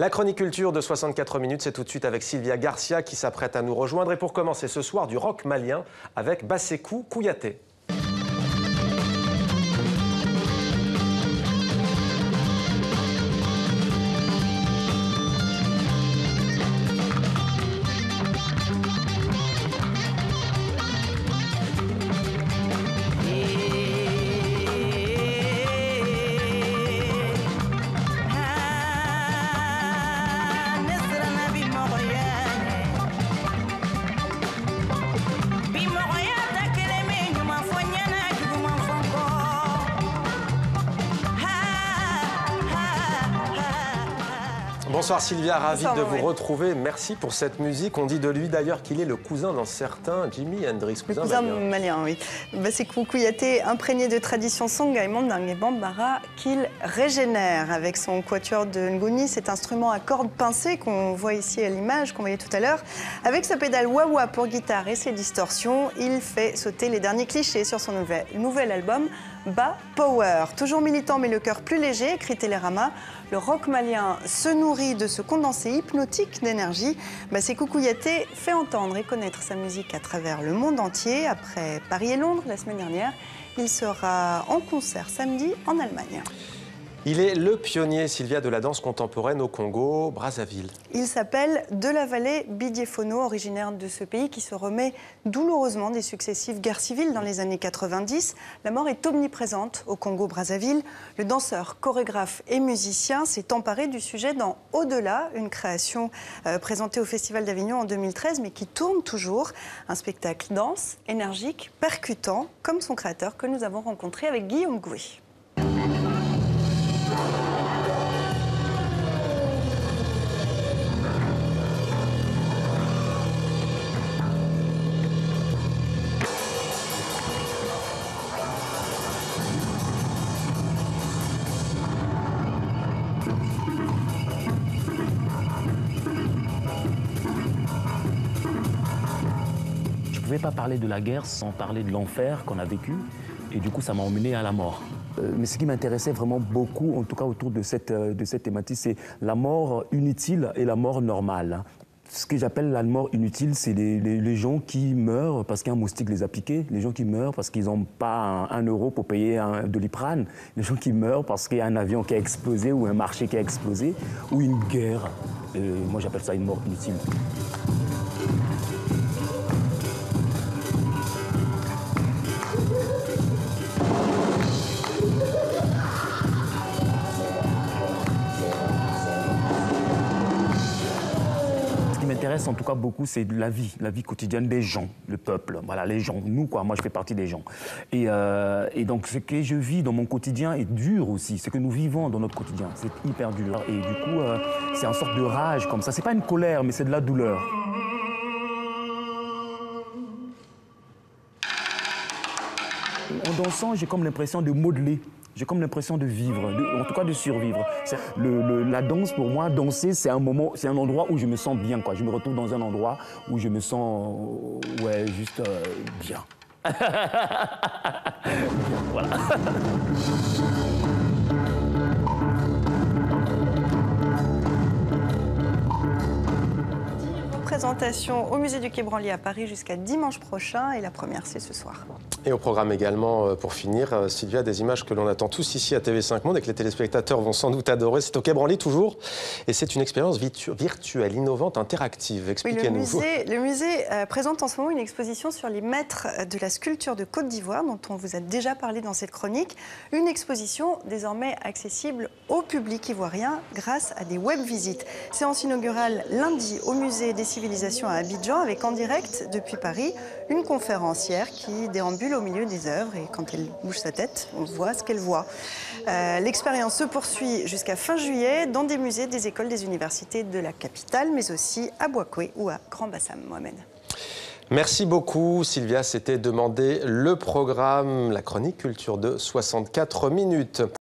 La chronique culture de 64 minutes, c'est tout de suite avec Sylvia Garcia qui s'apprête à nous rejoindre. Et pour commencer ce soir, du rock malien avec Bassekou Kouyaté. Bonsoir Sylvia, ravi de vous retrouver. Merci pour cette musique. On dit de lui d'ailleurs qu'il est le cousin d'un certain Jimi Hendrix. Cousin malien, oui. Bassekou Kouyaté, imprégné de tradition songaï, mandingue et bambara, qu'il régénère avec son quatuor de ngoni, cet instrument à cordes pincées qu'on voit ici à l'image, qu'on voyait tout à l'heure. Avec sa pédale wah-wah pour guitare et ses distorsions, il fait sauter les derniers clichés sur son nouvel album Ba Power. Toujours militant mais le cœur plus léger, écrit Télérama, le rock malien se nourrit de ce condensé hypnotique d'énergie. Bassekou Kouyaté fait entendre et connaître sa musique à travers le monde entier. Après Paris et Londres la semaine dernière, il sera en concert samedi en Allemagne. Il est le pionnier, Sylvia, de la danse contemporaine au Congo, Brazzaville. Il s'appelle Delavallée Bidiefono, originaire de ce pays qui se remet douloureusement des successives guerres civiles dans les années 90. La mort est omniprésente au Congo-Brazzaville. Le danseur, chorégraphe et musicien s'est emparé du sujet dans Au-delà, une création présentée au Festival d'Avignon en 2013, mais qui tourne toujours. Un spectacle dense, énergique, percutant, comme son créateur que nous avons rencontré avec Guillaume Gouy. Je ne pouvais pas parler de la guerre sans parler de l'enfer qu'on a vécu, et du coup ça m'a emmené à la mort. Mais ce qui m'intéressait vraiment beaucoup, en tout cas autour de cette thématique, c'est la mort inutile et la mort normale. Ce que j'appelle la mort inutile, c'est les gens qui meurent parce qu'un moustique les a piqués, les gens qui meurent parce qu'ils n'ont pas un euro pour payer un Doliprane, les gens qui meurent parce qu'il y a un avion qui a explosé ou un marché qui a explosé, ou une guerre. Moi j'appelle ça une mort inutile. En tout cas beaucoup, c'est la vie quotidienne des gens, le peuple, voilà, les gens, nous quoi, moi je fais partie des gens. Et donc ce que je vis dans mon quotidien est dur aussi, ce que nous vivons dans notre quotidien, c'est hyper dur. Et du coup, c'est une sorte de rage comme ça, c'est pas une colère, mais c'est de la douleur. En dansant, j'ai comme l'impression de modeler. J'ai comme l'impression de vivre, en tout cas de survivre. La danse, pour moi, danser, c'est un moment, c'est un endroit où je me sens bien, quoi. Je me retrouve dans un endroit où je me sens, ouais, juste bien. Voilà. Présentation au musée du Quai Branly à Paris jusqu'à dimanche prochain et la première c'est ce soir. Et au programme également, pour finir, Sylvia, des images que l'on attend tous ici à TV5 Monde et que les téléspectateurs vont sans doute adorer. C'est au Quai Branly toujours et c'est une expérience virtuelle, innovante, interactive. Expliquez-nous. Oui, le musée présente en ce moment une exposition sur les maîtres de la sculpture de Côte d'Ivoire dont on vous a déjà parlé dans cette chronique. Une exposition désormais accessible au public ivoirien grâce à des web-visites. Séance inaugurale lundi au musée des civilisations à Abidjan avec en direct depuis Paris une conférencière qui déambule au milieu des œuvres et quand elle bouge sa tête, on voit ce qu'elle voit. L'expérience se poursuit jusqu'à fin juillet dans des musées, des écoles, des universités de la capitale, mais aussi à Bouakoué ou à Grand-Bassam. Mohamed. Merci beaucoup Sylvia, c'était demander le programme, la chronique culture de 64 minutes.